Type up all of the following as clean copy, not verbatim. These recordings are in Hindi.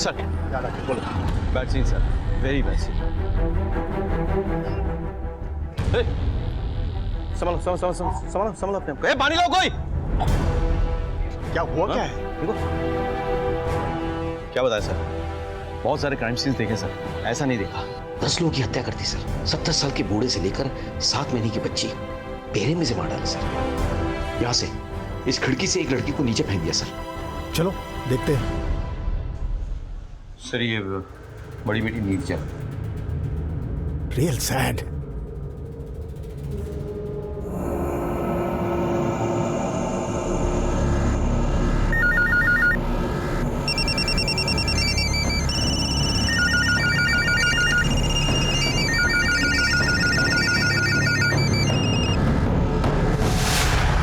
सर याद रखिए, बोलो। Bad scene sir, very bad scene. संभालो संभालो संभालो संभालो संभालो अपने आप को। पानी लाओ कोई। क्या हुआ? क्या है? देखो क्या बताया सर, बहुत सारे क्राइम सीन्स देखे सर, ऐसा नहीं देखा। 10 लोगों की हत्या कर दी सर। 70 साल के बूढ़े से लेकर 7 महीने की बच्ची बेरे में से मार डाला सर। यहां से इस खिड़की से एक लड़की को नीचे फेंक दिया सर। चलो देखते हैं। सर ये बड़ी बेटी नीरजा। Real sad.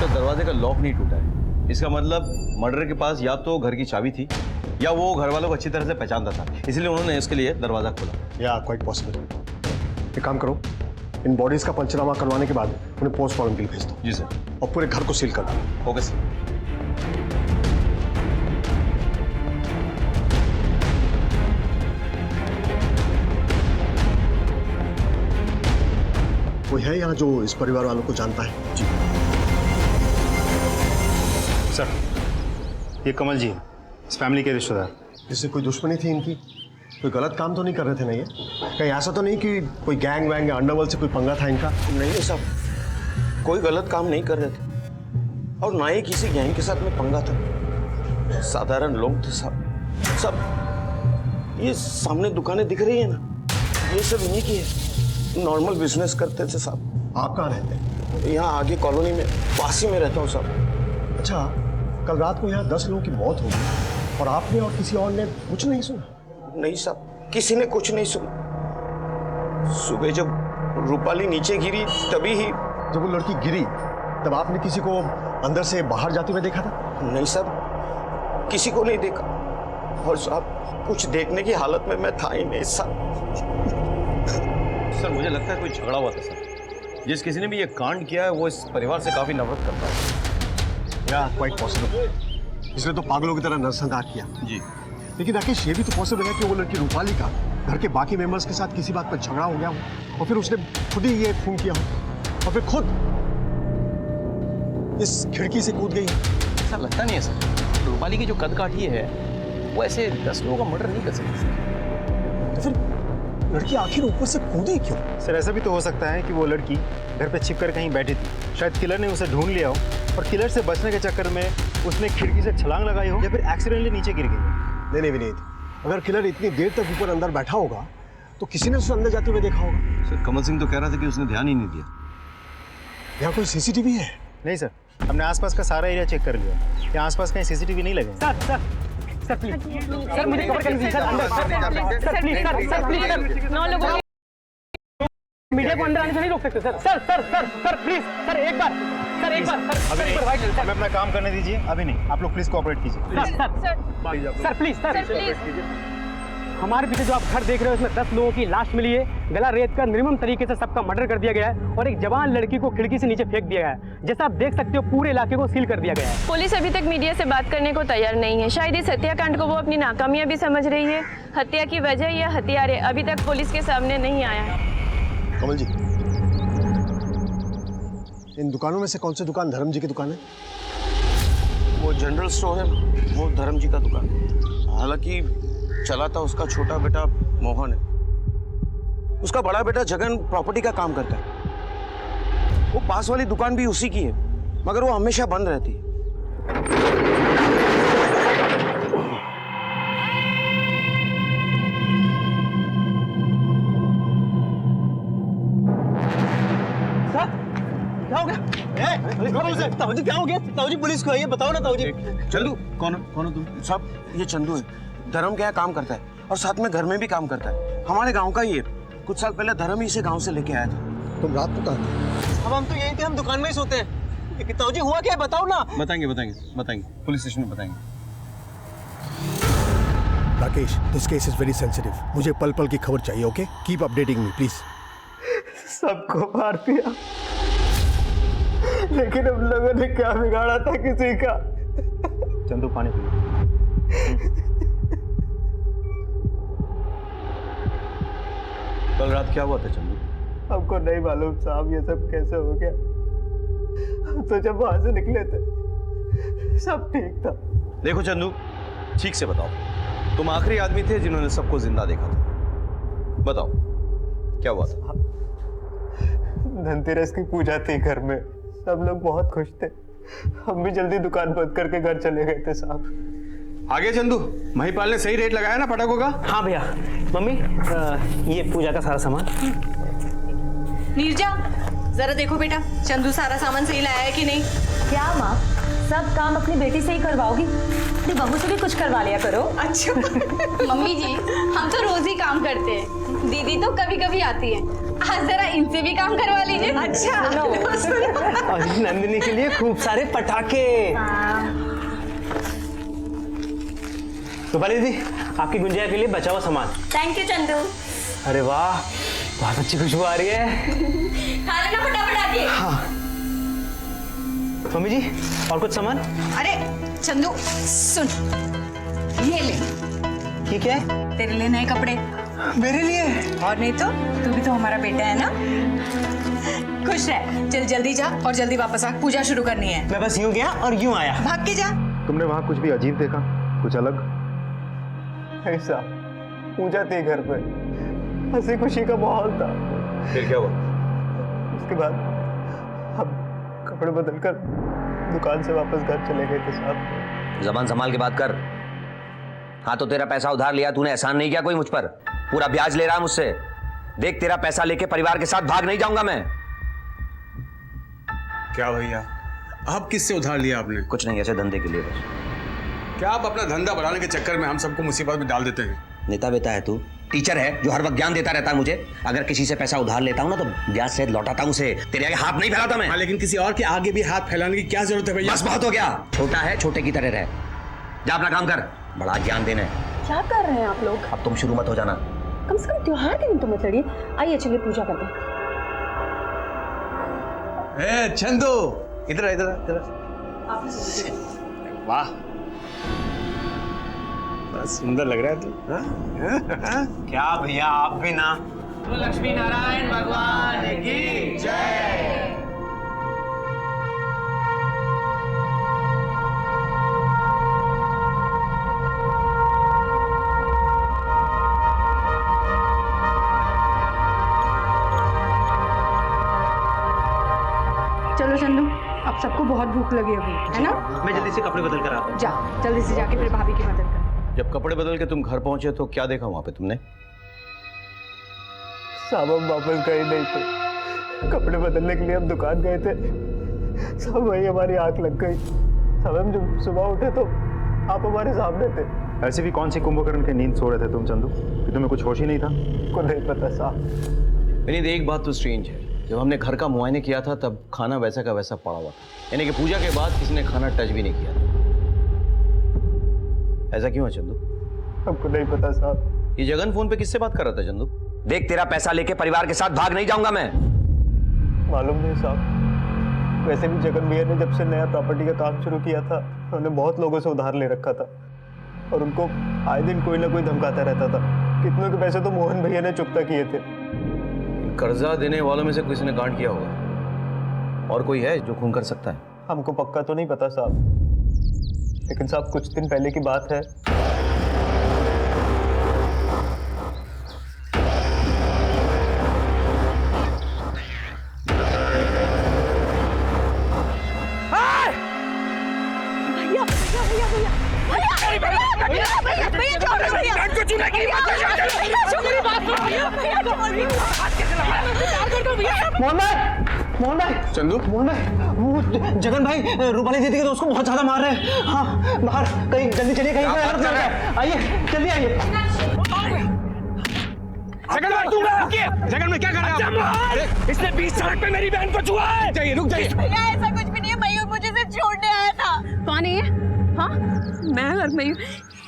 दरवाजे का लॉक नहीं टूटा है, इसका मतलब मर्डर के पास या तो घर की चाबी थी या वो घर वालों को अच्छी तरह से पहचानता था, इसलिए उन्होंने इसके लिए दरवाजा खोला। या क्वाइट पॉसिबल। एक काम करो, इन बॉडीज का पंचनामा करवाने के बाद उन्हें पोस्टमार्टम के लिए भेज दो। जी सर। और पूरे घर को सील कर दो। Okay sir. कोई है यहाँ जो इस परिवार वालों को जानता है? जी सर, ये कमल जी, इस फैमिली के रिश्तेदार। इससे कोई दुश्मनी थी इनकी? कोई गलत काम तो नहीं कर रहे थे ना ये? कहीं ऐसा तो नहीं कि कोई गैंग वैंग या अंडरवर्ल्ड से कोई पंगा था इनका? नहीं साहब, कोई गलत काम नहीं कर रहे थे और ना ही किसी गैंग के साथ में पंगा था। साधारण लोग थे साहब। सब ये सामने दुकानें दिख रही है ना, ये सब इन्हीं की है। नॉर्मल बिजनेस करते थे साहब। आप कहाँ रहते हैं? यहाँ आगे कॉलोनी में, पास ही में रहता हूँ साहब। अच्छा, कल रात को यहाँ 10 लोगों की मौत हो गई और आपने और किसी और ने कुछ नहीं सुना? नहीं साहब, किसी ने कुछ नहीं सुना। सुबह जब रूपाली नीचे गिरी तभी ही। जब वो लड़की गिरी तब आपने किसी को अंदर से बाहर जाते हुए देखा था? नहीं साहब, किसी को नहीं देखा। और साहब कुछ देखने की हालत में मैं था ही नहीं साहब। सर मुझे लगता है कोई झगड़ा हुआ था सर। जिस किसी ने भी ये कांड किया है वो इस परिवार से काफी नफरत करता है। या क्वाइट पॉसिबल। इसने तो पागलों की तरह नरसंहार किया। जी। लेकिन राकेश, ये भी तो पॉसिबल है कि वो लड़की रूपाली का घर के बाकी मेंबर्स के साथ किसी बात पर झगड़ा हो गया हो और फिर उसने खुद ही ये खून किया हो और फिर खुद इस खिड़की से कूद गई। ऐसा लगता नहीं है सर, रूपाली की जो कद काठी है वो ऐसे 10 लोगों का मर्डर नहीं कर सकती। तो फिर लड़की आखिर ऊपर से कूदी क्यों? सर, ऐसा भी तो हो सकता है कि वो लड़की घर पे छिपकर कहीं बैठी थी। शायद किलर ने उसे ढूंढ लिया हो और किलर से बचने के चक्कर में उसने खिड़की से छलांग लगाई हो या फिर एक्सीडेंटली नीचे गिर गई। नहीं विनीत, अगर किलर इतनी देर तक ऊपर अंदर बैठा होगा तो किसी ने उसे अंदर जाते हुए देखा होगा। सर कमल सिंह तो कह रहा था कि उसने ध्यान ही नहीं दिया। यहाँ कोई सीसीटीवी है? नहीं सर, हमने आसपास का सारा एरिया चेक कर लिया। यहाँ आसपास कहीं सीसीटीवी नहीं लगे। सर प्लीज, सर मुझे कवर कर दीजिए सर, अंदर sir please, sir please, sir 9 लोगों मीडिया को अंदर आने से नहीं रोक सकते सर प्लीज, सर एक बार सर हमें अपना काम करने दीजिए। अभी नहीं, आप लोग प्लीज कोऑपरेट कीजिए। सर प्लीज, हमारे पीछे जो आप घर देख रहे हो इसमें 10 लोगों की लाश मिली है। गला रेत कर निर्मम तरीके से सबका मर्डर कर दिया गया है और एक जवान लड़की को खिड़की से नीचे फेंक दिया गया है। जैसा आप देख सकते हो पूरे इलाके को सील कर दिया गया है। पुलिस अभी तक मीडिया से बात करने को तैयार नहीं है। शायद इस हत्याकांड को वो अपनी नाकामियां भी समझ रही है। हत्या की वजह या हथियार अभी तक पुलिस के सामने नहीं आया है। कमल जी, इन दुकानों में से कौन सी दुकान धर्म जी की दुकान है? वो जनरल स्टोर है, वो धर्म जी का दुकान है। हालांकि चलाता उसका छोटा बेटा मोहन है। उसका बड़ा बेटा जगन प्रॉपर्टी का काम करता है। वो पास वाली दुकान भी उसी की है, मगर वो हमेशा बंद रहती है। क्या हो गया? ताऊजी क्या हो गया? ताऊजी पुलिस को आइए, बताओ ना ताऊजी। चंदू। कौन हो तुम? साहब ये चंदू है, धर्म के यहाँ काम करता है और साथ में घर में भी काम करता है। हमारे गांव का ही है। कुछ साल पहले धर्म ही इसे गांव से लेके आया था। तुम रात को कहाँ थे? अब हम तो यहीं थे, हम दुकान में ही सोते हैं। ताऊजी हुआ क्या है बताओ ना। बताएंगे पुलिस स्टेशन में बताएंगे। Rakesh, this case is very sensitive. मुझे पल पल की खबर चाहिए। Okay, keep updating me please. सबको मार दिया, लेकिन हम लोगों ने क्या बिगाड़ा था किसी का? चंदू, पानी पी। कल रात क्या हुआ था चंदू? हमको नहीं मालूम साहब ये सब कैसे हो गया। हम तो जब वहां से निकले थे सब ठीक था। देखो चंदू, ठीक से बताओ, तुम आखिरी आदमी थे जिन्होंने सबको जिंदा देखा था। बताओ क्या हुआ था? धनतेरस की पूजा थी घर में, सब लोग बहुत खुश थे। हम भी जल्दी दुकान बंद करके घर चले गए थे साहब। आगे चंदू, महिपाल ने सही रेट लगाया ना पटाखों का? हाँ भैया। मम्मी ये पूजा का सारा सामान। नीरजा, जरा देखो बेटा, चंदू सारा सामान सही लाया है कि नहीं। क्या माँ, सब काम अपनी बेटी से ही करवाओगी? अपनी बहू से भी कुछ करवा लिया करो। अच्छा मम्मी जी, हम तो रोज ही काम करते हैं, दीदी तो कभी कभी आती है, आज जरा इनसे भी काम करवा लीजिए। अच्छा और नंदिनी के लिए खूब सारे पटाखे। रूपाली दीदी, आपकी गुंजिया के लिए बचा हुआ सामान। Thank you Chandu. अरे वाह, बहुत अच्छी खुशबू आ रही है। खा लेना फटाफट आके। हाँ मम्मी जी, और कुछ सामान? अरे चंदू सुन, ये ले, ये क्या है? तेरे लिए नए कपड़े। मेरे लिए? और नहीं तो, तू भी तो हमारा बेटा है ना। खुश रह, चल जल्दी जा और जल्दी वापस आ, पूजा शुरू करनी है। मैं बस यूं गया और यूं आया। भाग के जा। तुमने वहां कुछ भी अजीब देखा, कुछ अलग? ऐसा पूजा थी घर पे, हंसी खुशी का माहौल था। फिर क्या हुआ? उसके बाद हम कपड़े बदलकर दुकान से वापस घर चले गए थे साहब। जबान संभाल के बात कर। हाँ तो तेरा पैसा उधार लिया तूने, एहसान नहीं किया कोई मुझ पर, पूरा ब्याज ले रहा है मुझसे। देख तेरा पैसा लेके परिवार के साथ भाग नहीं जाऊंगा मैं। क्या भैया, आप किससे उधार लिया आपने? कुछ नहीं, ऐसे धंधे के लिए बस। क्या आप अपना धंधा बढ़ाने के चक्कर में हम सबको मुसीबत में डाल देते हैं? नेता बेटा है तू, टीचर है जो हर वक्त ज्ञान देता रहता है मुझे। अगर किसी से पैसा उधार लेता हूं ना तो ब्याज सहित लौटाता हूं उसे, तेरे आगे हाथ नहीं फैलाता मैं। हाँ, लेकिन किसी और के आगे भी हाथ फैलाने की क्या जरूरत है भैया? बस बहुत हो गया, छोटा है छोटे की तरह रह। जा अपना काम कर, बड़ा ज्ञान देना है। क्या कर रहे हैं आप लोग? अब तुम शुरू मत हो जाना। कम से कम त्योहार के दिन तो मत लड़िए। आइए चलिए पूजा करते हैं। ए चंदू, इधर इधर इधर। वाह, बड़ा सुंदर लग रहा है तू। क्या भैया, आप भी ना। तो लक्ष्मी नारायण भगवान की जय। चलो चंदू, अब सबको बहुत भूख लगी होगी, है ना? मैं जल्दी से कपड़े बदल कर आता हूँ। जा जल्दी से जाके फिर भाभी की मदद कर। जब कपड़े बदल के तुम घर पहुंचे तो क्या देखा वहां पे तुमने? साहब हम वापस गए नहीं थे, कपड़े बदलने के लिए हम दुकान गए थे, सब वही हमारी आंख लग गई। सब हम जब सुबह उठे तो आप हमारे सामने थे। ऐसे भी कौन सी कुंभकर्ण के नींद सो रहे थे तुम चंदू, कि तुम्हें कुछ होश ही नहीं था? को नहीं पता साहब। विनीत, एक बात तो स्ट्रेंज है, जब हमने घर का मुआयने किया था तब खाना वैसा का वैसा पड़ा हुआ था, यानी कि पूजा के बाद किसी ने खाना टच भी नहीं किया था। ऐसा क्यों है चंदू? हमको नहीं पता साहब। ये जगन फोन पे किससे बात कर रहा था चंदू? देख तेरा पैसा लेके परिवार के साथ भाग नहीं जाऊंगा मैं। मालूम नहीं साहब, वैसे भी जगन भैया ने जब से नया प्रॉपर्टी का काम शुरू किया था, उन्होंने बहुत लोगों से उधार ले रखा था और उनको आए दिन कोई ना कोई धमकाता रहता था। कितनों के पैसे तो मोहन भैया ने चुकता किए थे। कर्जा देने वालों में से किसी ने कांड किया होगा, और कोई है जो खून कर सकता है? हमको पक्का तो नहीं पता साहब, लेकिन साहब कुछ दिन पहले की बात है। मोहन भाई, चंदू, मोहन भाई, वो जगन भाई रूपाली दीदी के दोस्त को बहुत ज्यादा मार रहे हैं। हाँ बाहर कहीं, जल्दी चलिए, कहीं पे हेल्प कर रहे हैं। आइए जल्दी आइए। जगन भाई तुम रुकिए। जगन में क्या कर रहे हो आप? इसने बीच सड़क पे मेरी बहन को छुआ है। जाइए, रुक जाइए। भैया ऐसा कुछ भी नहीं है, मयूर मुझे सिर्फ छोड़ने आया था। कौन है ये? हाँ, मैं और मयूर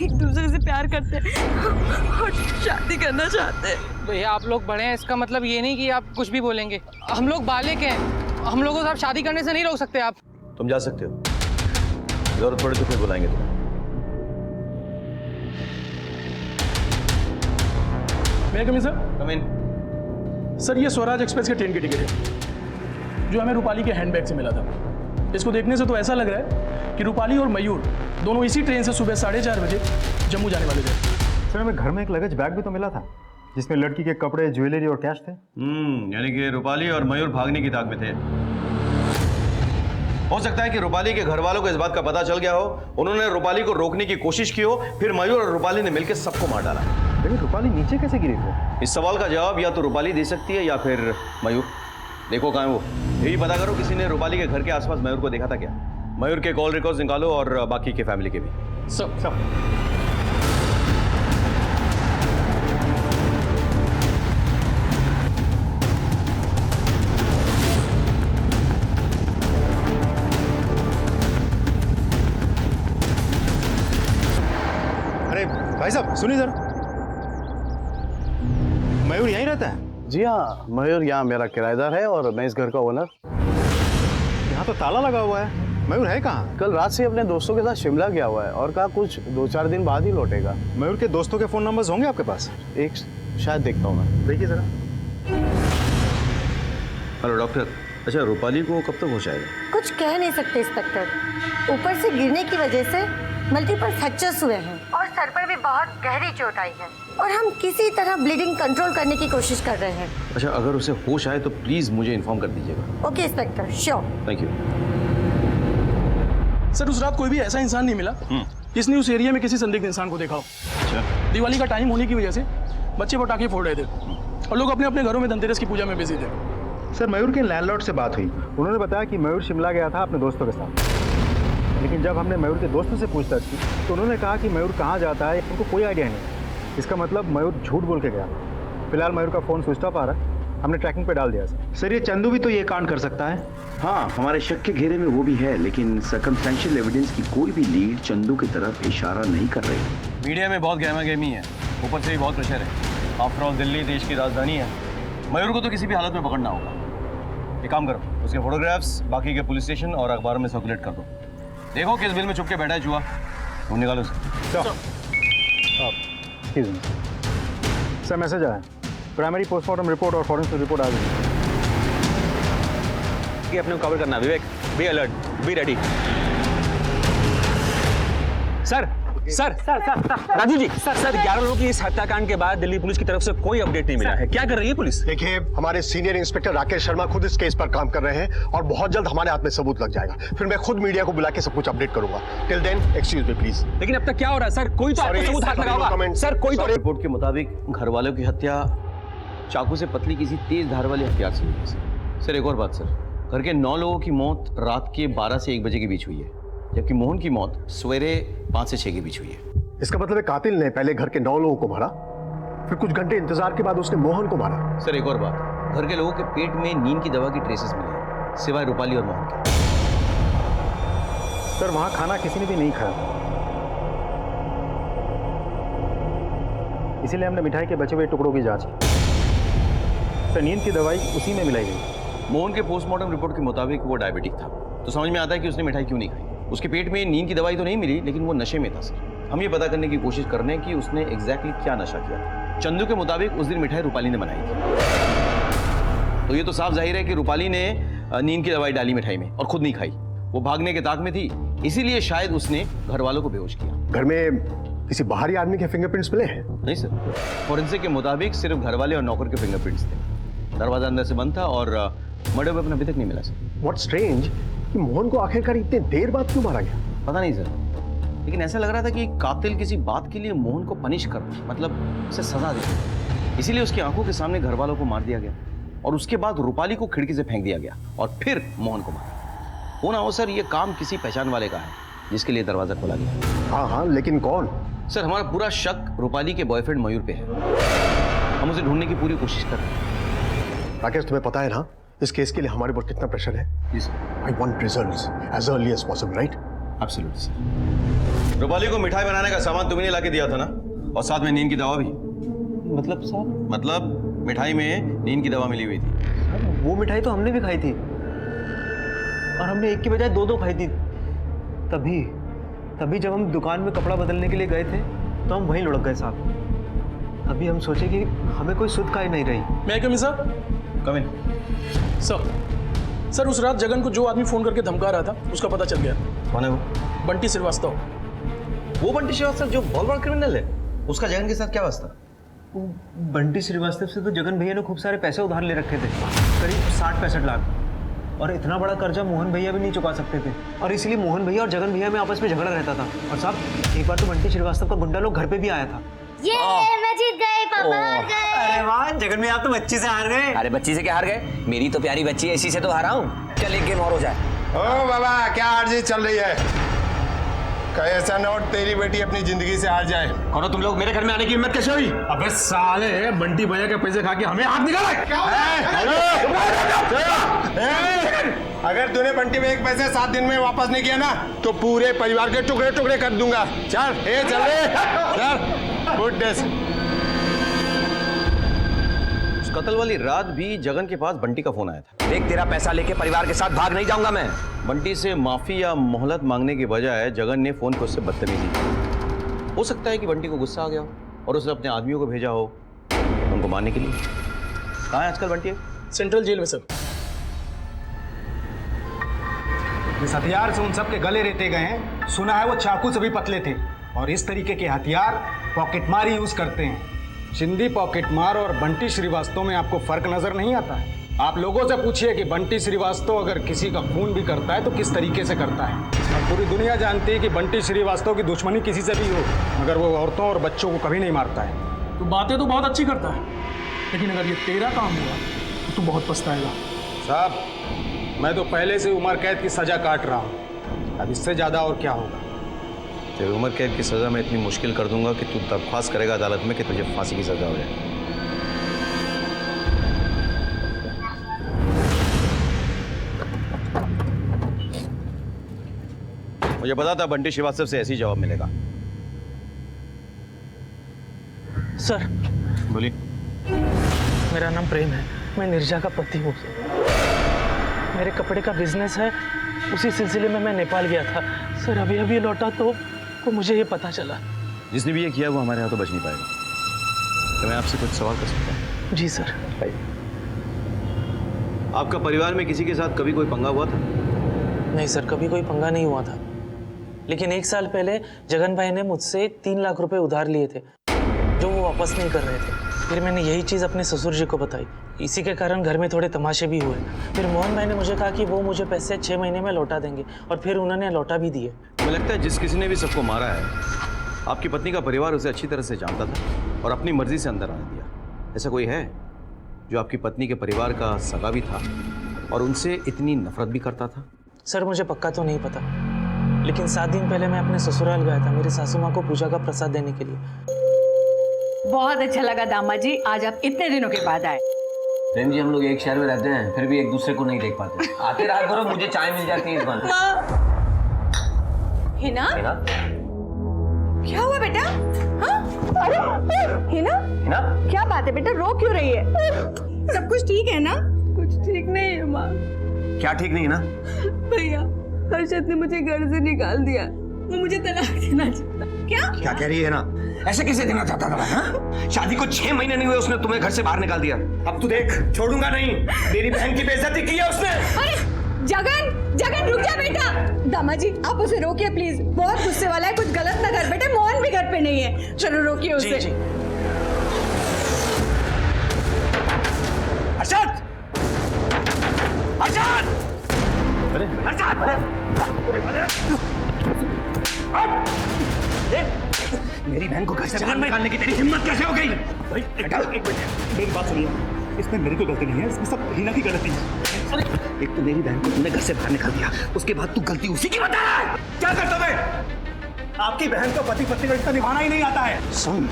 एक दूसरे से प्यार करते हैं और शादी करना चाहते हैं। भैया आप लोग बड़े हैं, इसका मतलब ये नहीं कि आप कुछ भी बोलेंगे। हम लोग बालिग हैं, हम लोगों को आप शादी करने से नहीं रोक सकते। आप तुम जा सकते हो, जरूरत पड़े तो फिर बुलाएंगे तुम्हें। मैं कम इन सर। कम इन। सर ये स्वराज एक्सप्रेस के ट्रेन की टिकट है जो हमें रूपाली के हैंडबैग से मिला था। इसको देखने से तो ऐसा लग रहा है कि रूपाली और मयूर दोनों इसी ट्रेन से सुबह 4:30 बजे जम्मू जाने वाले थे। सर हमें घर में एक लगेज बैग भी तो मिला था जिसमें लड़की के कपड़े, ज्वेलरी और कैश थे। यानी कि रूपाली और मयूर भागने की ताक में थे। हो सकता है कि रूपाली के घर वालों को इस बात का पता चल गया हो, उन्होंने रूपाली को रोकने की कोशिश की हो, फिर मयूर और रूपाली ने मिलकर सबको मार डाला। लेकिन रूपाली नीचे कैसे गिरी थी? इस सवाल का जवाब या तो रूपाली दे सकती है या फिर मयूर। देखो कहाँ है वो, यही पता करो किसी ने रूपाली के घर के आसपास मयूर को देखा था क्या। मयूर के कॉल रिकॉर्ड्स निकालो और बाकी के फैमिली के भी। सब अरे भाई साहब सुनिए सर, मयूर यहीं रहता है? जी हाँ, मयूर यहाँ मेरा किराएदार है और मैं इस घर का ओनर। यहाँ तो ताला लगा हुआ है, मयूर है कहाँ? कल रात से अपने दोस्तों के साथ शिमला गया हुआ है और कहा कुछ 2-4 दिन बाद ही लौटेगा। मयूर के दोस्तों के फ़ोन नंबर्स होंगे आपके पास? एक शायद देखता हूँ मैं। देखिए ज़रा। हेलो डॉक्टर, अच्छा रूपाली को कब तक होश आएगा? कुछ कह नहीं सकते इंस्पेक्टर। ऊपर से गिरने की वजह से मल्टीपल फ्रैक्चर्स हुए हैं और सर पर भी बहुत गहरी चोट आई है और हम किसी तरह ब्लीडिंग कंट्रोल करने की कोशिश कर रहे हैं। अच्छा, अगर उसे होश आए तो प्लीज मुझे इन्फॉर्म कर दीजिएगा। Okay inspector, sure. Thank you. Sir उस रात कोई भी ऐसा इंसान नहीं मिला जिसने उस एरिया में किसी संदिग्ध इंसान को देखा हो। अच्छा, दिवाली का टाइम होने की वजह से बच्चे पटाखे फोड़ रहे थे और लोग अपने अपने घरों में धनतेरस की पूजा में बिजी थे। सर मयूर के लैंडलॉर्ड से बात हुई, उन्होंने बताया कि मयूर शिमला गया था अपने दोस्तों के साथ। लेकिन जब हमने मयूर के दोस्तों से पूछताछ की तो उन्होंने कहा कि मयूर कहाँ जाता है उनको कोई आइडिया नहीं। इसका मतलब मयूर झूठ बोल के गया। फिलहाल मयूर का फ़ोन स्विच ऑफ आ रहा है, हमने ट्रैकिंग पे डाल दिया। सर ये चंदू भी तो ये कांड कर सकता है? हाँ, हमारे शक के घेरे में वो भी है, लेकिन सर्कमस्टेंशियल एविडेंस की कोई भी लीड चंदू की तरफ इशारा नहीं कर रही। मीडिया में बहुत गहमा गहमी है, ऊपर से भी बहुत प्रेशर है। आफ्टर ऑल दिल्ली देश की राजधानी है, मयूर को तो किसी भी हालत में पकड़ना होगा। एक काम करो, उसके फोटोग्राफ्स बाकी के पुलिस स्टेशन और अखबारों में सर्कुलेट कर दो। देखो किस बिल में छुप के बैठा है चूहा, वो निकालो सर मैसेज आया, प्राइमरी पोस्टमार्टम रिपोर्ट और फॉरेंसिक रिपोर्ट आ गई। अपने को कवर करना। Vivek, be alert, be ready. Sir sir sir sir Raju ji, sir 11 लोगों की इस हत्याकांड के बाद दिल्ली पुलिस की तरफ से कोई अपडेट नहीं मिला है। क्या कर रही है पुलिस? देखिए, हमारे सीनियर इंस्पेक्टर राकेश शर्मा खुद इस केस पर काम कर रहे हैं और बहुत जल्द हमारे हाथ में सबूत लग जाएगा। फिर मैं खुद मीडिया को बुला के सब कुछ अपडेट करूंगा। Till then excuse me please. लेकिन अब तक क्या हो रहा है सर? कोई तो आपको सबूत हाथ लगा होगा। सर कोई तो रिपोर्ट के मुताबिक घर वालों की हत्या चाकू से पतली किसी तेज धार वाली हथियार से हुई है। सर एक और बात सर, घर के 9 लोगों की मौत रात के 12 से 1 बजे के बीच हुई है, जबकि मोहन की मौत सवेरे 5 से 6 के बीच हुई है। इसका मतलब है कातिल ने पहले घर के 9 लोगों को मारा, फिर कुछ घंटे इंतजार के बाद उसने मोहन को मारा। सर एक और बात, घर के लोगों के पेट में नींद की दवा की ट्रेसेस मिली है, सिवाय रूपाली और मोहन के। सर वहाँ खाना किसी ने भी नहीं खाया, इसीलिए हमने मिठाई के बचे हुए टुकड़ों की जांच की। सर नींद की दवाई उसी में मिलाई गई। मोहन के पोस्टमार्टम रिपोर्ट के मुताबिक वो डायबिटिक था, तो समझ में आता है कि उसने मिठाई क्यों नहीं खाई। उसके पेट में नींद की दवाई तो नहीं मिली, लेकिन वो नशे में था सर। हम ये पता करने की कोशिश कर रहे हैं कि उसने एग्जैक्टली क्या नशा किया था। चंदू के मुताबिक उस दिन मिठाई रूपाली ने बनाई थी, तो ये तो साफ जाहिर है कि रूपाली ने नींद की दवाई डाली मिठाई में और खुद नहीं खाई। वो भागने के ताक में थी, इसीलिए शायद उसने घर वालों को बेहोश किया। घर में किसी बाहरी आदमी के फिंगरप्रिंट्स मिले हैं? नहीं सर, फॉरेंसिक के मुताबिक सिर्फ घर वाले और नौकर के फिंगरप्रिंट्स थे। दरवाजा अंदर से बंद था और मर्डर वेपन अभी तक नहीं मिला सर। व्हाट स्ट्रेंज कि मोहन को आखिरकार इतने देर बाद क्यों मारा गया? पता नहीं सर, लेकिन ऐसा लग रहा था कि कातिल किसी बात के लिए मोहन को पनिश कर, मतलब उसे सजा दे, इसीलिए उसकी आंखों के सामने घर वालों को मार दिया गया और उसके बाद रूपाली को खिड़की से फेंक दिया गया और फिर मोहन को मारा। हो ना हो सर, ये काम किसी पहचान वाले का है जिसके लिए दरवाजा खोला गया। हाँ हाँ, लेकिन कौन? सर हमारा पूरा शक रूपाली के बॉयफ्रेंड मयूर पे है। हम उसे ढूंढने की पूरी कोशिश कर रहे हैं। राकेश, तुम्हें पता है ना इस केस के लिए हमारे ऊपर कितना प्रेशर है? जी sir. I want results as early as possible, right? Absolutely sir. Rupali को मिठाई बनाने का सामान तुमने ला के दिया था ना, और साथ में नींद की दवा भी। मतलब साहब? मतलब मिठाई में नींद की दवा मिली हुई थी। वो मिठाई तो हमने भी खाई थी और हमने एक की बजाय 2 खाई थी। तभी जब हम दुकान में कपड़ा बदलने के लिए गए थे तो हम वहीं लुढ़क गए साहब। अभी हम सोचे कि हमें कोई सुध का ही नहीं रही। मैं कमी सर कम इन। सर उस रात जगन को जो आदमी फोन करके धमका रहा था उसका पता चल गया। कौन है वो? बंटी श्रीवास्तव। वो बंटी श्रीवास्तव जो बहुत बड़ा क्रिमिनल है, उसका जगन के साथ क्या वास्ता? वो बंटी श्रीवास्तव से तो जगन भैया ने खूब सारे पैसे उधार ले रखे थे, करीब 60-65 लाख, और इतना बड़ा कर्जा मोहन भैया भी नहीं चुका सकते थे, और इसलिए मोहन भैया और जगन भैया में आपस में झगड़ा रहता था। और साहब एक बार तो बंटी श्रीवास्तव का गुंडा लोग घर पे भी आया था। ये मैं जीत गई, पापा हार गए। अरे वाह जगन भैया, आप तो बच्ची से हार गए। अरे बच्ची से क्या हार गए, मेरी तो प्यारी बच्ची है, इसी से तो हारा हूँ। चल एक गेम और हो जाए। ओ बाबा क्या हार चल रही है? कहीं ऐसा न हो तेरी बेटी अपनी जिंदगी से हार जाए। कौन हो तुम लोग? मेरे घर में आने की हिम्मत कैसे हुई? अबे साले बंटी भैया के पैसे खा के हमें हाथ निकाला। अगर तूने बंटी भैया के पैसे 7 दिन में वापस नहीं किया ना तो पूरे परिवार के टुकड़े टुकड़े कर दूंगा। चल चल गुड डेज। उस कत्ल वाली रात भी जगन के पास बंटी का फोन आया था। देख तेरा पैसा लेके परिवार के साथ भाग नहीं जाऊंगा मैं। बंटी से माफी या मोहलत मांगने के बजाय जगन ने फोन पर उससे बदतमीजी की। हो सकता है कि बंटी को गुस्सा आ गया हो और उसने अपने आदमियों को भेजा हो उनको मारने के लिए। कहाँ है आजकल बंटी? सेंट्रल जेल में सर। इस हथियार से उन सब के गले रेते गए हैं। सुना है वो चाकू से भी पतले थे, और इस तरीके के हथियार पॉकेटमार ही यूज करते हैं। चिंदी पॉकेटमार और बंटी श्रीवास्तव में आपको फर्क नजर नहीं आता है? आप लोगों से पूछिए कि बंटी श्रीवास्तव अगर किसी का खून भी करता है तो किस तरीके से करता है। और पूरी दुनिया जानती है कि बंटी श्रीवास्तव की दुश्मनी किसी से भी हो, मगर वो औरतों और बच्चों को कभी नहीं मारता है। तो बातें तो बहुत अच्छी करता है, लेकिन अगर ये तेरा काम हुआ तो तू बहुत पछताएगा। साहब मैं तो पहले से उम्र कैद की सजा काट रहा हूँ, अब इससे ज्यादा और क्या होगा। तेरी उम्र कैद की सजा मैं इतनी मुश्किल कर दूंगा कि तू दरख्वास्त करेगा अदालत में कि तुझे फांसी की सजा हो जाए। मुझे पता था बंटी श्रीवास्तव से ऐसी जवाब मिलेगा। सर बोलिए। मेरा नाम प्रेम है, मैं निर्जा का पति हूँ। मेरे कपड़े का बिजनेस है, उसी सिलसिले में मैं नेपाल गया था सर। अभी अभी लौटा तो मुझे ये पता चला। जिसने भी ये किया वो हमारे हाथों बच नहीं पाएगा। तो मैं आपसे कुछ सवाल कर सकता हूँ? जी सर। आपका परिवार में किसी के साथ कभी कोई पंगा हुआ था? नहीं सर, कभी कोई पंगा नहीं हुआ था, लेकिन 1 साल पहले जगन भाई ने मुझसे 3 लाख रुपए उधार लिए थे जो वो वापस नहीं कर रहे थे। फिर मैंने यही चीज़ अपने ससुर जी को बताई, इसी के कारण घर में थोड़े तमाशे भी हुए। फिर मोहन भाई ने मुझे कहा कि वो मुझे पैसे 6 महीने में लौटा देंगे, और फिर उन्होंने लौटा भी दिए। मुझे लगता है जिस किसी ने भी सबको मारा है, आपकी पत्नी का परिवार उसे अच्छी तरह से जानता था और अपनी मर्जी से अंदर आने दिया। ऐसा कोई है जो आपकी पत्नी के परिवार का सगा भी था और उनसे इतनी नफरत भी करता था? सर मुझे पक्का तो नहीं पता, लेकिन 7 दिन पहले मैं अपने ससुराल गया था मेरी सासू माँ को पूजा का प्रसाद देने के लिए। बहुत अच्छा लगा दामाद जी, आज आप इतने दिनों के बाद आए। प्रेम जी हम लोग एक शहर में रहते हैं, फिर भी एक दूसरे को नहीं देख पाते। आते रहा करो, मुझे चाय मिल जाती है इस बार। हिना? हिना? क्या हुआ बेटा? हाँ? अरे हिना? हिना? क्या बात है बेटा, रो क्यों रही है? सब कुछ ठीक है ना? कुछ ठीक नहीं है माँ। क्या ठीक नहीं है ना? भैया हर्षद ने मुझे घर से निकाल दिया, वो मुझे तलाक देना चाहता। क्या कह रही है ना? ऐसे कैसे देना चाहता था? हाँ? शादी को 6 महीने नहीं हुए उसने तुम्हें घर से बाहर निकाल दिया। अब तू देख, छोड़ूंगा नहीं। मेरी बहन की बेइज्जती की है उसने। अरे जगन रुक जा बेटा। दामाद जी आप उसे रोकिए प्लीज, बहुत गुस्से वाला है, कुछ गलत ना कर बेटे। मोहन भी घर पे नहीं है, चलो रोकिए उसे। जी। अर्षद! अर्षद! अरे मेरी बहन को घर से बाहर निकालने की तेरी हिम्मत कैसे हो गई? मेरी बात सुनिए, इसमें मेरी कोई गलती नहीं है, इसमें सब हिना की गलती है। एक तो मेरी बहन को तुमने घर से बाहर निकाल दिया, उसके बाद तू गलती उसी की बता रहा है। क्या करता मैं? आपकी बहन को पति पत्नी का रिश्ता निभाना ही नहीं आता है। सुन,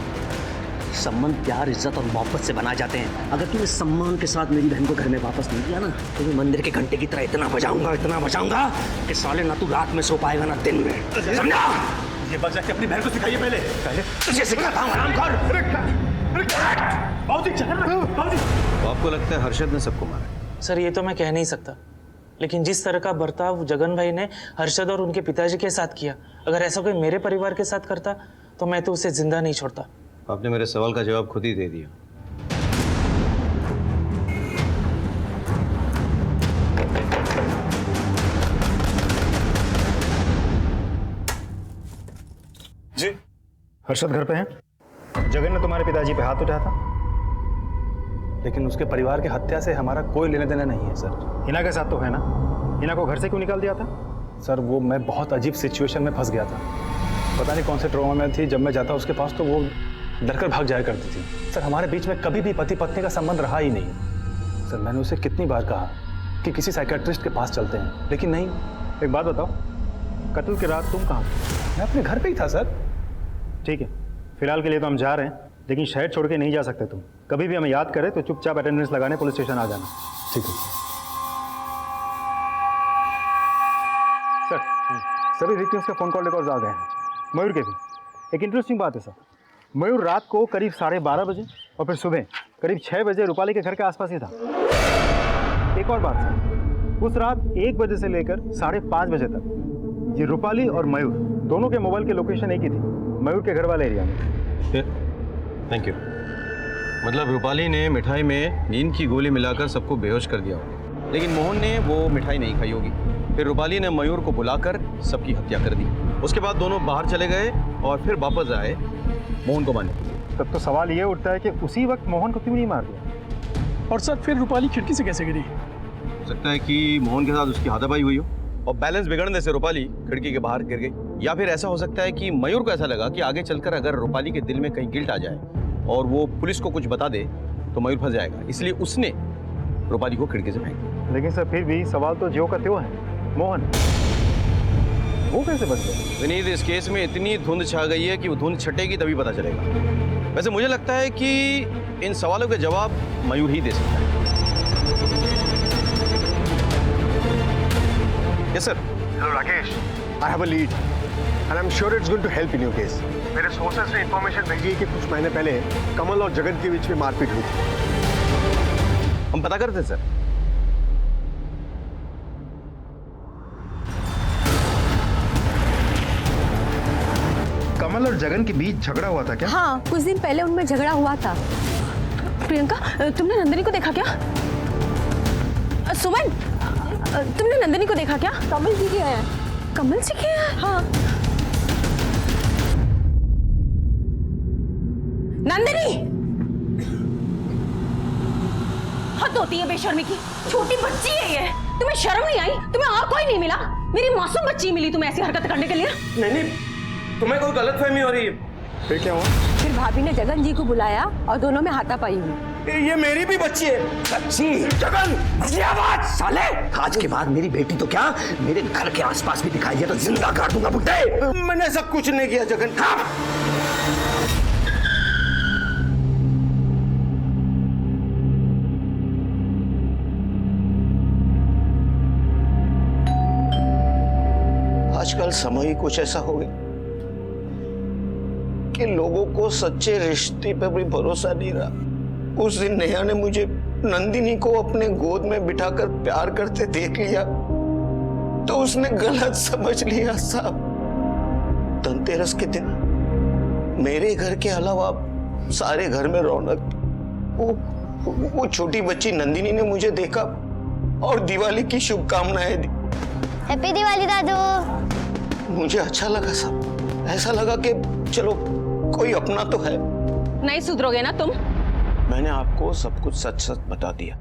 सम्मान प्यार इज्जत और मोहब्बत से बना जाते हैं। अगर तूने सम्मान के साथ मेरी बहन को घर में वापस नहीं किया ना तो मैं मंदिर के घंटे की तरह इतना बजाऊंगा कि साले ना तू रात में सो पाएगा ना दिन में। समझा? ये बजा के अपनी बहन को सिखाइए पहले। तुझे सिखाता हूँ हरामखोर। तो आपको लगता है हर्षद ने सबको मारा? सर ये तो मैं कह नहीं सकता, लेकिन जिस तरह का बर्ताव जगन भाई ने हर्षद और उनके पिताजी के साथ किया, अगर ऐसा कोई मेरे परिवार के साथ करता तो मैं तो उसे जिंदा नहीं छोड़ता। आपने मेरे सवाल का जवाब खुद ही दे दिया। जी हर्षद घर पे हैं? जगन ने तुम्हारे पिताजी पे हाथ उठाया था, लेकिन उसके परिवार की हत्या से हमारा कोई लेना देना नहीं है सर। हिना के साथ तो है ना? हिना को घर से क्यों निकाल दिया था? सर वो मैं बहुत अजीब सिचुएशन में फंस गया था। पता नहीं कौन से ट्रॉमा में थी। जब मैं जाता उसके पास तो वो डरकर भाग जाया करती थी। सर हमारे बीच में कभी भी पति पत्नी का संबंध रहा ही नहीं। सर मैंने उसे कितनी बार कहा कि किसी साइकेट्रिस्ट के पास चलते हैं, लेकिन नहीं। एक बात बताओ, कत्ल की रात तुम कहाँ थे? मैं अपने घर पे ही था सर। ठीक है, फिलहाल के लिए तो हम जा रहे हैं, लेकिन शहर छोड़ के नहीं जा सकते तुम। कभी भी हमें याद करे तो चुपचाप अटेंडेंस लगाने पुलिस स्टेशन आ जाना। ठीक है सर। सभी विक्टिम्स के फ़ोन कॉल रिकॉर्ड्स आ गए हैं, मयूर के भी। एक इंटरेस्टिंग बात है सर, मयूर रात को करीब 12:30 बजे और फिर सुबह करीब 6 बजे रूपाली के घर के आसपास ही था। एक और बात सर, उस रात 1 बजे से लेकर 5:30 बजे तक ये रूपाली और मयूर दोनों के मोबाइल की लोकेशन एक ही थी, मयूर के घर वाले एरिया में। Thank you. मतलब रूपाली ने मिठाई में नींद की गोली मिलाकर सबको बेहोश कर दिया होगा, लेकिन मोहन ने वो मिठाई नहीं खाई होगी। फिर रूपाली ने मयूर को बुलाकर सबकी हत्या कर दी। उसके बाद दोनों बाहर चले गए और फिर वापस आए मोहन को मारने। तब तो सवाल ये उठता है कि उसी वक्त मोहन को क्यों नहीं मार दिया? और सर फिर रूपाली खिड़की से कैसे गिरी? हो सकता है कि मोहन के साथ उसकी हाथापाई हुई हो और बैलेंस बिगड़ने से रूपाली खिड़की के बाहर गिर गई। या फिर ऐसा हो सकता है कि मयूर को ऐसा लगा कि आगे चलकर अगर रूपाली के दिल में कहीं गिल्ट आ जाए और वो पुलिस को कुछ बता दे तो मयूर फंस जाएगा, इसलिए उसने रूपाली को खिड़की से फेंक दिया। लेकिन सर फिर भी सवाल तो ज्यों का त्यों है, मोहन वो कैसे बच गया? विनीत, इस केस में इतनी धुंध छा गई है कि वो धुंध छटेगी तभी पता चलेगा। वैसे मुझे लगता है कि इन सवालों के जवाब मयूर ही दे सकता है। Yes sir. Hello Rakesh, I have a lead and I am sure it's going to help in your case. मेरे सोर्सेज ने इंफॉर्मेशन भेजी है कि कुछ महीने पहले कमल और जगन के बीच में मारपीट हुई थी। हम पता करते सर। कमल और जगन के बीच झगड़ा हुआ था क्या? हाँ, कुछ दिन पहले उनमें झगड़ा हुआ था। प्रियंका, तुमने नंदिनी को देखा क्या? सुमन, तुमने नंदिनी को देखा क्या? कमल जी के हैं। कमल जी के हैं? हाँ। नंदिनी, हद होती है बेशर्मी की। छोटी बच्ची है ये, तुम्हें शर्म नहीं आई? तुम्हें और कोई नहीं मिला? मेरी मासूम बच्ची मिली तुम्हें ऐसी हरकत करने के लिए? नहीं, तुम्हें कोई गलतफहमी हो रही है। फिर क्या हुआ? फिर भाभी ने जगन जी को बुलाया और दोनों में हाथापाई हुई। ये मेरी भी बच्ची है। बच्ची? जगन, ये आवाज साले! आज के बाद मेरी बेटी तो क्या मेरे घर के आसपास भी दिखाई दिया तो जिंदा काट दूंगा बुड्ढे। मैंने ऐसा कुछ नहीं किया जगन। आजकल समय ही कुछ ऐसा हो गया कि लोगों को सच्चे रिश्ते पर भी भरोसा नहीं रहा। उस दिन नेहा ने मुझे नंदिनी को अपने गोद में बिठाकर प्यार करते देख लिया तो उसने गलत समझ लिया साहब। धनतेरस के दिन मेरे घर के अलावा सारे घर में रौनक। वो छोटी बच्ची नंदिनी ने मुझे देखा और दिवाली की शुभकामनाएं दी। हैप्पी दिवाली दादू। मुझे अच्छा लगा सब। ऐसा लगा कि चलो कोई अपना तो है। नहीं सुधरोगे ना तुम? मैंने आपको सब कुछ सच सच बता दिया,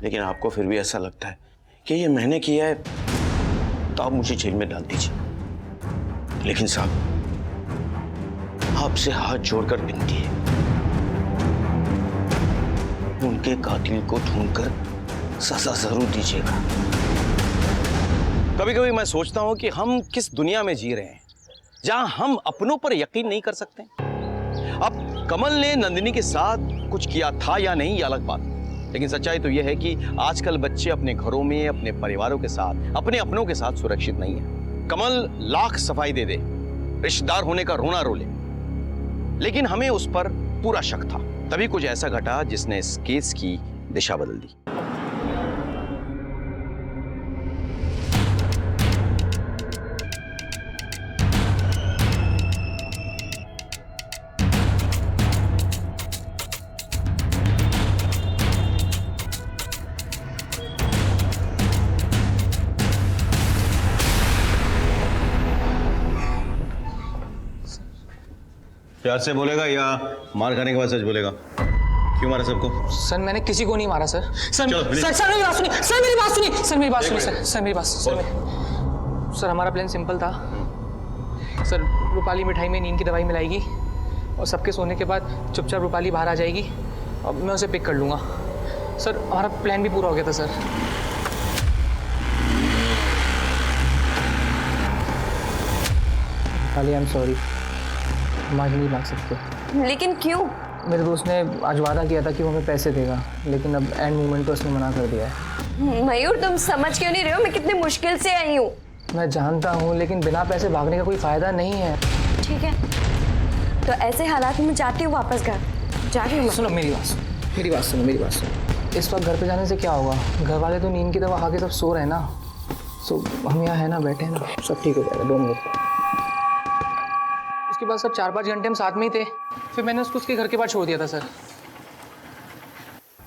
लेकिन आपको फिर भी ऐसा लगता है कि ये मैंने किया है तो आप मुझे जेल में डाल दीजिए। लेकिन साहब, आपसे हाथ जोड़कर विनती है, उनके कातिल को ढूंढकर सजा जरूर दीजिएगा। कभी कभी मैं सोचता हूं कि हम किस दुनिया में जी रहे हैं जहां हम अपनों पर यकीन नहीं कर सकते। अब कमल ने नंदिनी के साथ कुछ किया था या नहीं, ये अलग बात, लेकिन सच्चाई तो यह है कि आजकल बच्चे अपने घरों में अपने परिवारों के साथ, अपने अपनों के साथ सुरक्षित नहीं है। कमल लाख सफाई दे दे, रिश्तेदार होने का रोना रो ले, लेकिन हमें उस पर पूरा शक था। तभी कुछ ऐसा घटा जिसने इस केस की दिशा बदल दी। प्यार से बोलेगा या मार खाने के बाद सच बोलेगा? क्यों मारा सबको? सर मैंने किसी को नहीं मारा सर। सर चलो, please। सर मेरी बात सुनिए, सर मेरी बात सुनिए, सर मेरी बात सुनिए, सर मेरी बात सर हमारा प्लान सिंपल था सर। रूपाली मिठाई में नींद की दवाई मिलाएगी और सबके सोने के बाद चुपचाप रूपाली बाहर आ जाएगी और मैं उसे पिक कर लूँगा। सर हमारा प्लान भी पूरा हो गया था sir. Rupali I am sorry, हम आज नहीं भाग सकते। लेकिन क्यों? मेरे दोस्त ने आज वादा किया था कि वो हमें पैसे देगा, लेकिन अब एंड मोमेंट पे उसने मना कर दिया है। मयूर तुम समझ क्यों नहीं रहे हो? मैं कितनी मुश्किल से आई हूँ। मैं जानता हूँ, लेकिन बिना पैसे भागने का कोई फायदा नहीं है। ठीक है, तो ऐसे हालात में जाती हूँ वापस घर। जा रही हूँ। सुनो मेरी बात सुनो, मेरी बात सुनो, मेरी बात सुनो। इस वक्त घर पे जाने से क्या होगा? घर वाले तो नींद की दवा खा के सब सो रहे हैं ना। सो हम यहाँ है ना, बैठे हैं ना, सब ठीक हो जाएगा। Don't worry. उसके बाद सर 4-5 घंटे हम साथ में ही थे, फिर मैंने उसको उसके घर के बाहर छोड़ दिया था सर।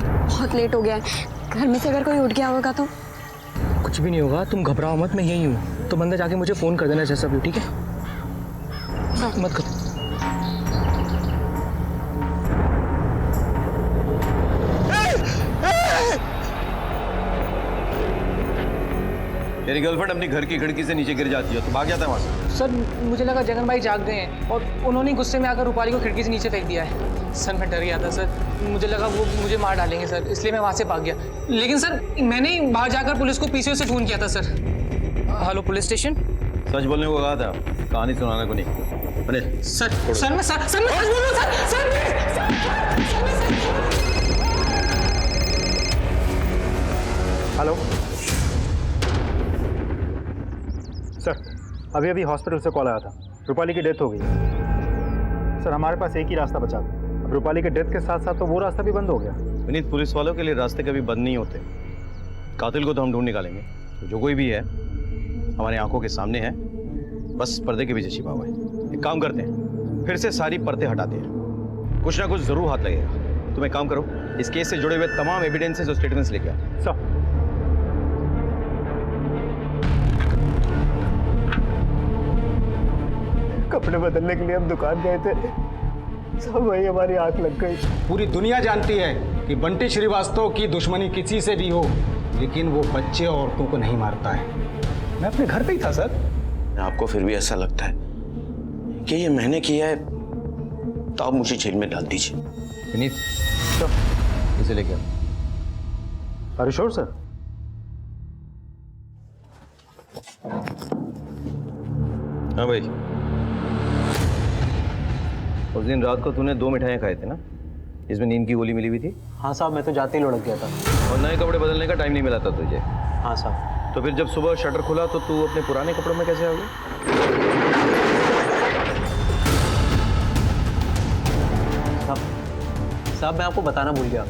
बहुत लेट हो गया है, घर में से अगर कोई उठ गया होगा तो? कुछ भी नहीं होगा, तुम घबराओ मत, मैं यही हूँ। तो बंदे जाके मुझे फ़ोन कर देना जैसा भी, ठीक है? मत कर। तेरी गर्लफ्रेंड अपनी घर की खिड़की से नीचे गिर जाती है तो भाग जाता है वहाँ से? सर मुझे लगा जगन भाई जाग गए हैं और उन्होंने गुस्से में आकर रूपाली को खिड़की से नीचे फेंक दिया है। सर मैं डर गया था सर, मुझे लगा वो मुझे मार डालेंगे सर, इसलिए मैं वहाँ से भाग गया। लेकिन सर मैंने बाहर जाकर पुलिस को पीसीओ से फ़ोन किया था सर। Hello police station. सच बोलने को कहा था, कहानी सुनाने को नहीं। अरे सर मैं सच बोल रहा हूँ सर। हेलो सर, अभी अभी हॉस्पिटल से कॉल आया था, रूपाली की डेथ हो गई। सर हमारे पास एक ही रास्ता बचा था। अब रूपाली के डेथ के साथ साथ तो वो रास्ता भी बंद हो गया। विनीत, पुलिस वालों के लिए रास्ते कभी बंद नहीं होते। कातिल को तो हम ढूंढ निकालेंगे, तो जो कोई भी है हमारी आंखों के सामने है, बस पर्दे के पीछे छिपा हुआ है। एक काम करते हैं, फिर से सारी पर्दे हटाते हैं, कुछ ना कुछ जरूर हाथ लगेगा। तुम एक काम करो, इस केस से जुड़े हुए तमाम एविडेंसेस और स्टेटमेंट्स लेके आओ। सर कपड़े बदलने के लिए हम दुकान गए थे, सब वही हमारी आंख लग गई। पूरी दुनिया जानती है कि बंटी श्रीवास्तव की दुश्मनी किसी से भी हो, लेकिन वो बच्चे और औरतों को नहीं मारता है। मैं अपने घर पे ही था सर। आपको फिर भी ऐसा लगता है कि ये मैंने किया है, तो आप मुझे जेल में डाल दीजिए। विनीत, इसे लेके आओ। Are you sure sir? हाँ भाई, उस दिन रात को तूने 2 मिठाइयाँ खाए थे ना, इसमें नींद की गोली मिली हुई थी? हाँ साहब, मैं तो जाते ही लुढ़क गया था। और नए कपड़े बदलने का टाइम नहीं मिला था तुझे? हाँ साहब। तो फिर जब सुबह शटर खुला तो तू अपने पुराने कपड़ों में कैसे आ गया? साहब मैं आपको बताना भूल गया,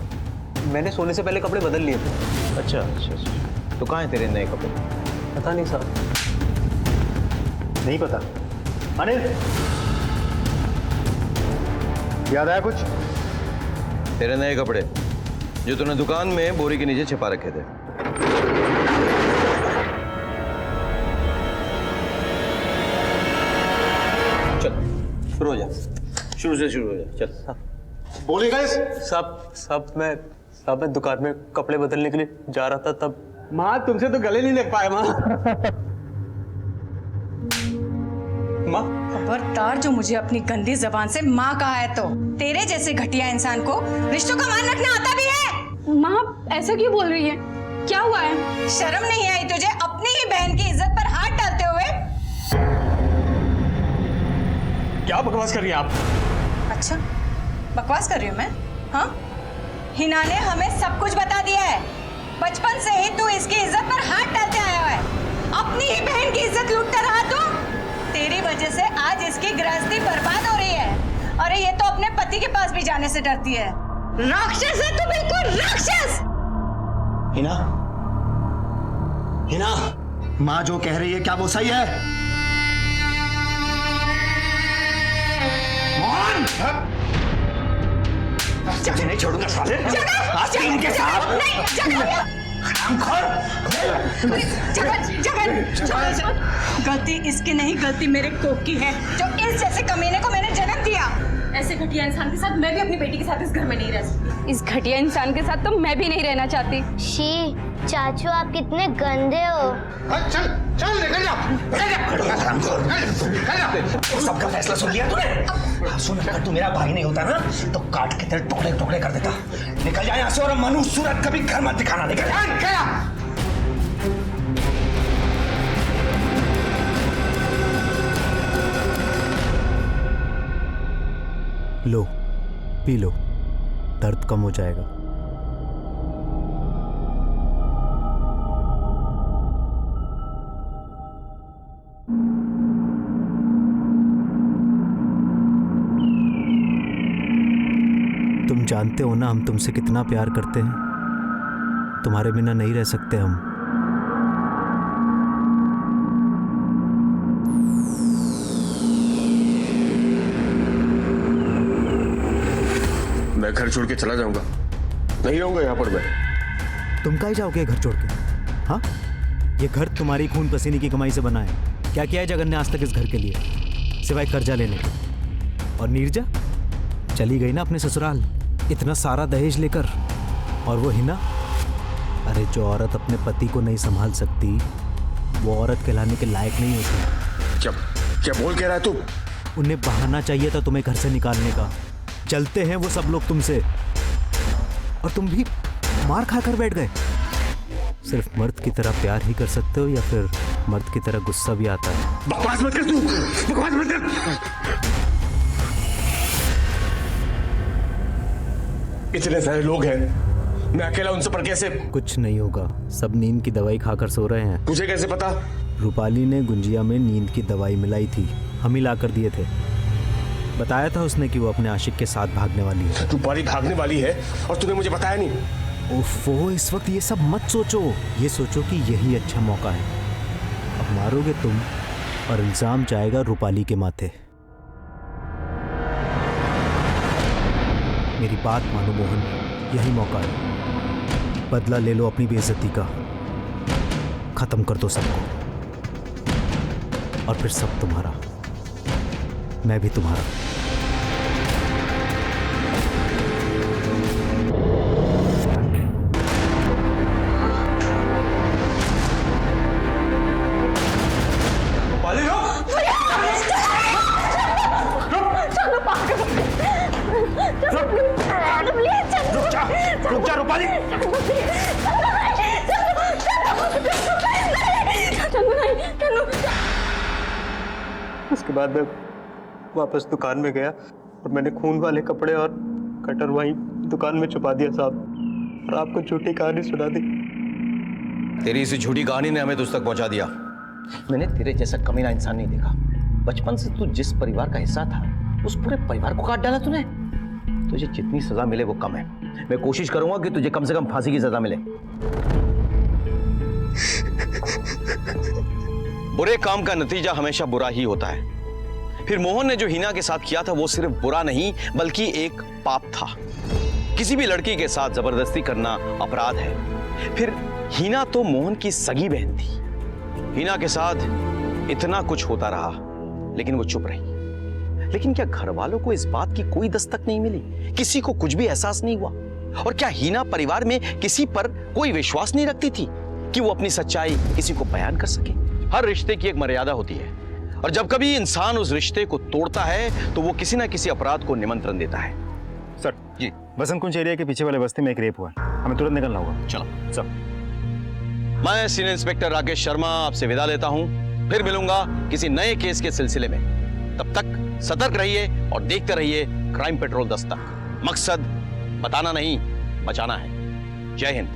मैंने सोने से पहले कपड़े बदल लिए थे। अच्छा अच्छा अच्छा, तो कहाँ हैं तेरे नए कपड़े? पता नहीं साहब, नहीं पता। अनिल, याद आया कुछ? तेरे नए कपड़े जो तूने दुकान में बोरी के नीचे छिपा रखे थे। चल शुरू हो जा, शुरू से शुरू हो जा, चल। बोले गए साहब मैं दुकान में कपड़े बदलने के लिए जा रहा था, तब माँ तुमसे तो गले नहीं लग पाए माँ। माँ खबरदार, जो मुझे अपनी गंदी जबान से माँ कहा है तो तेरे जैसे घटिया इंसान को रिश्तों का मान रखना आता भी है। माँ ऐसा क्यों बोल रही है? क्या हुआ है? शर्म नहीं आई तुझे अपनी ही बहन की इज्जत पर हाथ डालते हुए? क्या बकवास कर रही हैं आप? अच्छा बकवास कर रही हूँ मैं? हाँ, हिना ने हमें सब कुछ बता दिया है। बचपन से ही तू इसकी इज्जत पर हाथ डालते आया है, अपनी ही बहन की इज्जत लूटता रहा तू। तेरी वजह से आज इसकी गृहस्थी बर्बाद हो रही है। अरे ये तो अपने पति के पास भी जाने से डरती है। राक्षस है तू, बिल्कुल राक्षस। हिना, हिना, माँ जो कह रही है क्या वो सही है? मोहन, तुझे नहीं छोड़ूंगा साले। आज इनके साथ गलती इसकी नहीं, गलती मेरे कोक की है, जो इस जैसे कमीने को मैंने जन्म दिया। ऐसे घटिया इंसान के साथ मैं भी अपनी बेटी के साथ इस घर में नहीं रह सकती। इस घटिया इंसान के साथ तो मैं भी नहीं रहना चाहती। शी, चाचू आप कितने गंदे हो। चल चल निकल जा। सबका फैसला सुन लिया तूने? सुन, अगर तू मेरा भाई नहीं होता ना तो काट के तेरे टुकड़े टुकड़े कर देता। निकल जा यहाँ से और मनुष्य सूरत कभी घर मत दिखाना। निकल जा। लो, पी लो, दर्द कम हो जाएगा। तुम जानते हो ना हम तुमसे कितना प्यार करते हैं। तुम्हारे बिना नहीं रह सकते हम। मैं घर छोड़ के चला जाऊंगा, नहीं रहूंगा यहाँ पर मैं। तुम काहे जाओगे घर छोड़ के? हाँ, ये घर तुम्हारी खून पसीने की कमाई से बना है। क्या किया है जगन ने आज तक इस घर के लिए, सिवाय कर्जा लेने के। और नीरजा चली गई ना अपने ससुराल, इतना सारा दहेज लेकर। और वो हिना, अरे जो औरत अपने पति को नहीं संभाल सकती वो औरत कहलाने के लायक नहीं होती। क्या क्या बोल कह रहा है तू? उन्हें बहाना चाहिए था तुम्हें घर से निकालने का। चलते हैं वो सब लोग तुमसे, और तुम भी मार खाकर बैठ गए। सिर्फ मर्द की तरह प्यार ही कर सकते हो या फिर मर्द की तरह गुस्सा भी आता है? बकवास मत कर तू, बकवास मत कर। इतने सारे लोग हैं, मैं अकेला उन सब पर कैसे? कुछ नहीं होगा, सब नींद की दवाई खाकर सो रहे हैं। तुझे कैसे पता? रूपाली ने गुंजिया में नींद की दवाई मिलाई थी, हम ही ला कर दिए थे। बताया था उसने कि वो अपने आशिक के साथ भागने वाली है। रूपाली भागने वाली है और तूने मुझे बताया नहीं? ओफो, इस वक्त ये सब मत सोचो, ये सोचो कि यही अच्छा मौका है। अब मारोगे तुम और इल्जाम जाएगा रूपाली के माथे। मेरी बात मानो मोहन, यही मौका है। बदला ले लो अपनी बेइज्जती का, खत्म कर दो सबको, और फिर सब तुम्हारा, मैं भी तुम्हारा। रुक जा रूपाली। उसके बाद मैं वापस दुकान में गया और मैंने खून वाले कपड़े और कटर वहीं दुकान में छुपा दिया साहब, और आपको झूठी कहानी सुना दी। तेरी इसी झूठी कहानी ने हमें तुझ तक पहुंचा दिया। मैंने तेरे जैसा कमीना इंसान नहीं देखा। बचपन से तू जिस परिवार का हिस्सा था उस पूरे परिवार को काट डाला तूने। तुझे जितनी सजा मिले वो कम है। मैं कोशिश करूंगा कि तुझे कम से कम फांसी की सजा मिले। बुरे काम का नतीजा हमेशा बुरा ही होता है। फिर मोहन ने जो हिना के साथ किया था वो सिर्फ बुरा नहीं बल्कि एक पाप था। किसी भी लड़की के साथ जबरदस्ती करना अपराध है। फिर हिना तो मोहन की सगी बहन थी। हिना के साथ इतना कुछ होता रहा लेकिन वो चुप रही। लेकिन क्या घर वालों को इस बात की कोई दस्तक नहीं मिली? किसी को कुछ भी एहसास नहीं हुआ? और क्या हिना परिवार में किसी पर कोई विश्वास नहीं रखती थी कि वो अपनी सच्चाई किसी को बयान कर सके? हर रिश्ते की एक मर्यादा होती है, और जब कभी इंसान उस रिश्ते को तोड़ता है तो वो किसी ना किसी अपराध को निमंत्रण देता है। सर जी, बसंत कुंज एरिया के पीछे वाले बस्ती में एक रेप हुआ, हमें तुरंत निकलना होगा। चलो सर। मैं सीनियर इंस्पेक्टर राकेश शर्मा आपसे विदा लेता हूं। फिर मिलूंगा किसी नए केस के सिलसिले में। तब तक सतर्क रहिए और देखते रहिए क्राइम पेट्रोल दस्तक। मकसद बताना नहीं, बचाना है। जय हिंद।